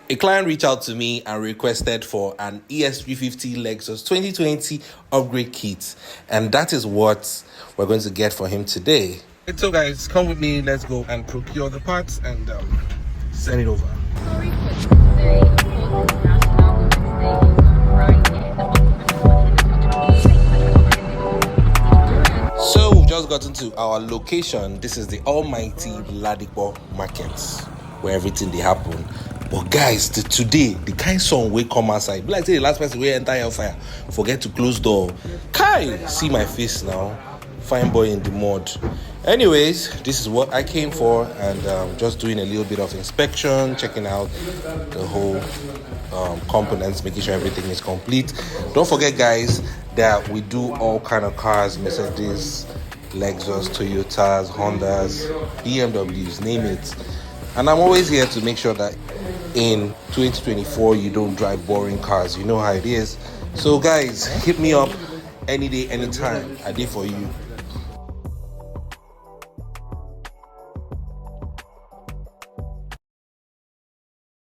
A client reached out to me and requested for an es350 Lexus 2020 upgrade kit, and that is what we're going to get for him today. So guys, come with me, let's go and procure the parts and send it over. So we've just gotten to our location. This is the almighty Ladipo market where everything they happen. But guys, today the kind song will come outside. Like say the last person will enter hellfire, forget to close door. Kai, see my face now. Fine boy in the mud. Anyways, this is what I came for, and just doing a little bit of inspection, checking out the whole components, making sure everything is complete. Don't forget, guys, that we do all kind of cars: Mercedes, Lexus, Toyotas, Hondas, BMWs, name it. And I'm always here to make sure that in 2024 you don't drive boring cars. You know how it is. So guys, hit me up any day, anytime. I did for you.